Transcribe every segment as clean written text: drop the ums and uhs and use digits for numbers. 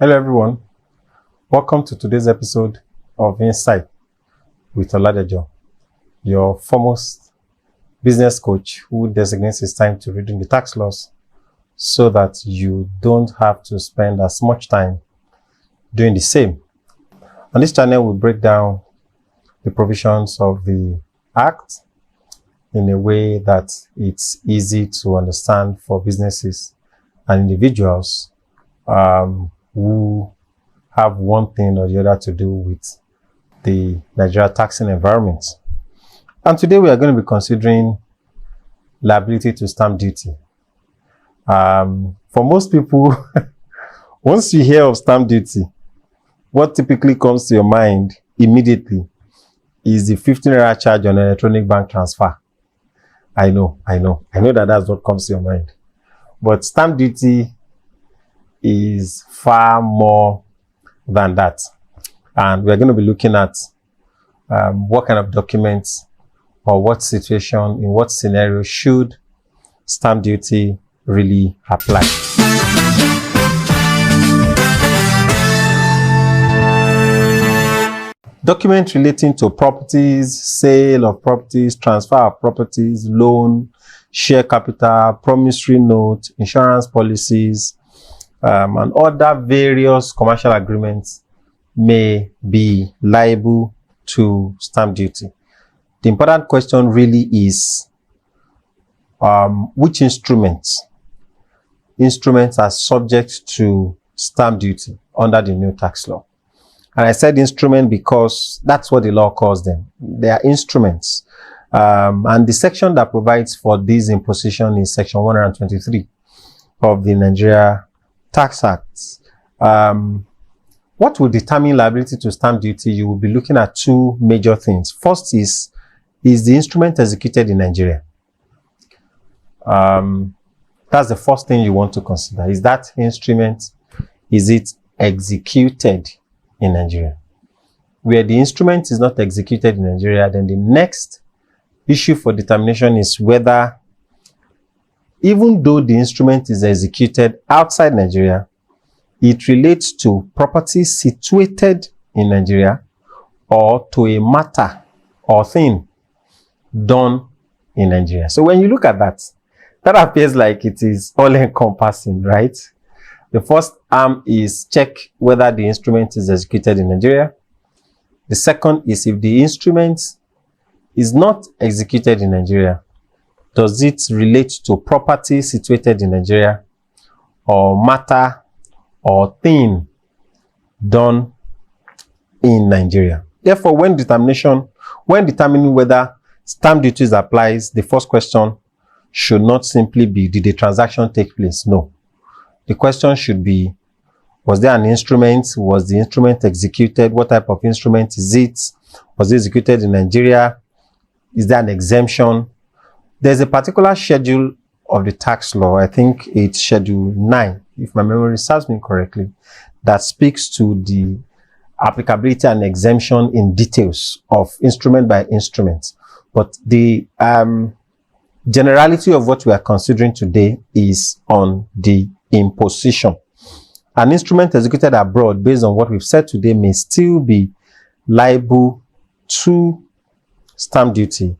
Hello everyone, welcome to today's episode of Insight with Oladejo, your foremost business coach who designates his time to reading the tax laws so that you don't have to spend as much time doing the same. On this channel, we break down the provisions of the Act in a way that it's easy to understand for businesses and individuals who have one thing or the other to do with the Nigeria taxing environment. And today we are going to be considering liability to stamp duty. For most people, once you hear of stamp duty, what typically comes to your mind immediately is the 15 naira charge on electronic bank transfer. I know that that's what comes to your mind. But stamp duty is far more than that. And we're going to be looking at what kind of documents or what situation, in what scenario should stamp duty really apply. Documents relating to properties, sale of properties, transfer of properties, loan, share capital, promissory note, insurance policies, and other various commercial agreements may be liable to stamp duty. The important question really is which instruments are subject to stamp duty under the new tax law. And I said instrument because that's what the law calls them. They are instruments. And the section that provides for this imposition is section 123 of the Nigeria Tax Act. What will determine liability to stamp duty? You will be looking at two major things. First is the instrument executed in Nigeria? That's the first thing you want to consider. Is that instrument, is it executed in Nigeria? Where the instrument is not executed in Nigeria, then the next issue for determination is whether, even though the instrument is executed outside Nigeria, it relates to property situated in Nigeria or to a matter or thing done in Nigeria. So when you look at that, that appears like it is all-encompassing, right? The first arm is check whether the instrument is executed in Nigeria. The second is if the instrument is not executed in Nigeria, does it relate to property situated in Nigeria or matter or thing done in Nigeria? Therefore, when determining whether stamp duty applies, the first question should not simply be, did the transaction take place? No. The question should be, was there an instrument? Was the instrument executed? What type of instrument is it? Was it executed in Nigeria? Is there an exemption? There's a particular schedule of the tax law, I think it's Schedule 9, if my memory serves me correctly, that speaks to the applicability and exemption in details of instrument by instrument. But the generality of what we are considering today is on the imposition. An instrument executed abroad, based on what we've said today, may still be liable to stamp duty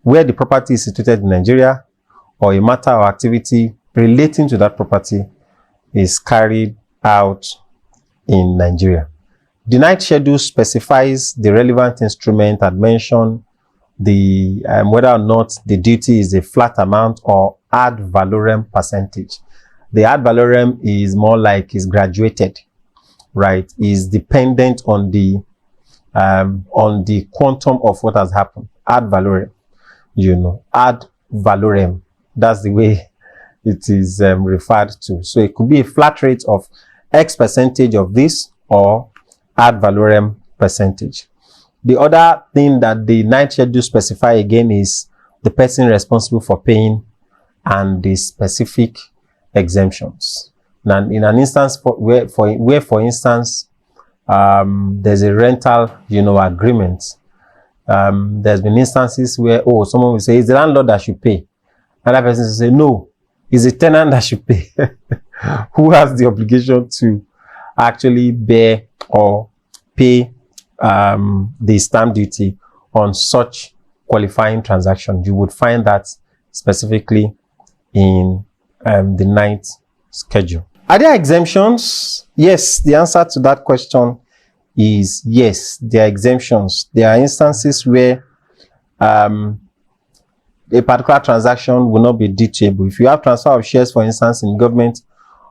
where the property is situated in Nigeria or a matter or activity relating to that property is carried out in Nigeria. The ninth schedule specifies the relevant instrument and mention the whether or not the duty is a flat amount or ad valorem percentage. The ad valorem is more like is graduated, right? Is dependent on the quantum of what has happened. Ad valorem, ad valorem. That's the way it is referred to. So it could be a flat rate of X percentage of this or ad valorem percentage. The other thing that the ninth schedule specify again is the person responsible for paying and the specific exemptions. Now, in an instance where for instance, there's a rental, agreement. There's been instances where, someone will say, it's the landlord that should pay. Another person will say, no, it's the tenant that should pay. Who has the obligation to actually bear or pay the stamp duty on such qualifying transaction. You would find that specifically in the ninth schedule. Are there exemptions? Yes, the answer to that question is yes, there are exemptions. There are instances where a particular transaction will not be dutiable. If you have transfer of shares, for instance, in government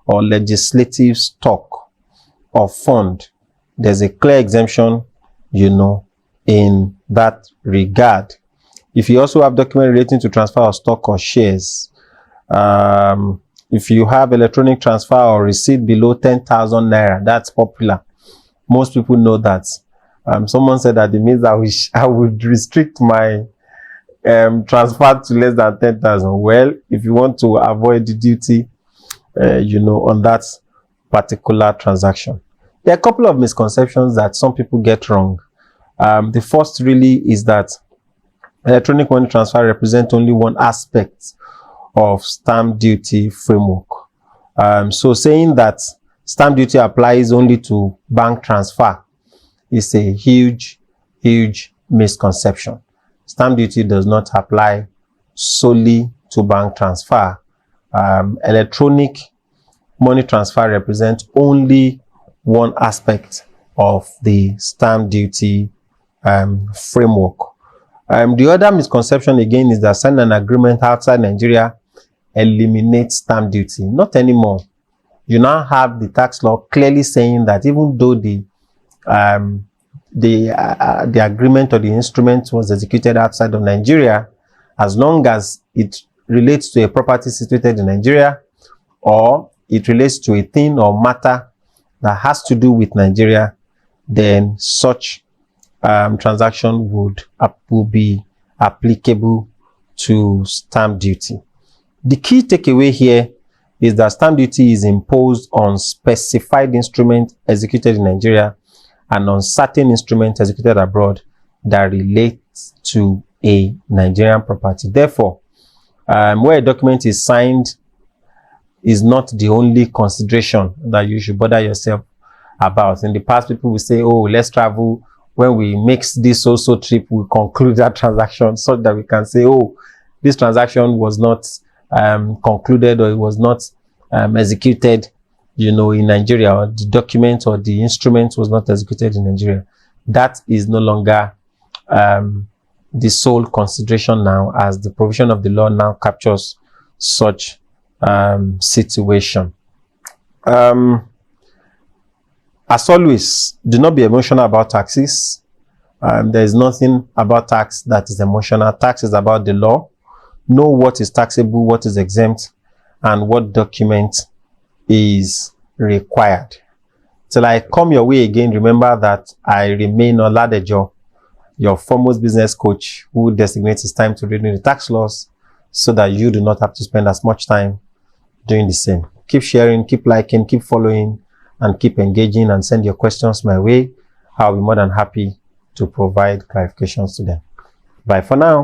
or legislative stock or fund, there's a clear exemption, in that regard. If you also have document relating to transfer of stock or shares, if you have electronic transfer or receipt below 10,000 naira, that's popular. Most people know that. Someone said that it means I would restrict my transfer to less than 10,000. Well, if you want to avoid the duty, on that particular transaction. There are a couple of misconceptions that some people get wrong. The first really is that electronic money transfer represents only one aspect of stamp duty framework. So saying that stamp duty applies only to bank transfer is a huge misconception. Stamp duty does not apply solely to bank transfer. Electronic money transfer represents only one aspect of the stamp duty framework. The other misconception again is that signing an agreement outside Nigeria eliminates stamp duty. Not anymore. You now have the tax law clearly saying that even though the agreement or the instrument was executed outside of Nigeria, as long as it relates to a property situated in Nigeria, or it relates to a thing or matter that has to do with Nigeria, then such transaction will be applicable to stamp duty. The key takeaway here is that stamp duty is imposed on specified instruments executed in Nigeria and on certain instruments executed abroad that relate to a Nigerian property. Therefore, where a document is signed is not the only consideration that you should bother yourself about. In the past, people will say, oh, let's travel. When we make this also trip, we conclude that transaction so that we can say, oh, this transaction was not concluded, or it was not executed, in Nigeria, or the document or the instrument was not executed in Nigeria. That is no longer the sole consideration now, as the provision of the law now captures such situation. As always, do not be emotional about taxes. There is nothing about tax that is emotional. Tax is about the law. Know what is taxable, what is exempt, and what document is required. Till I come your way again, remember that I remain Oladejo, your foremost business coach, who designates his time to reading the tax laws so that you do not have to spend as much time doing the same. Keep sharing, keep liking, keep following, and keep engaging, and send your questions my way. I'll be more than happy to provide clarifications to them. Bye for now.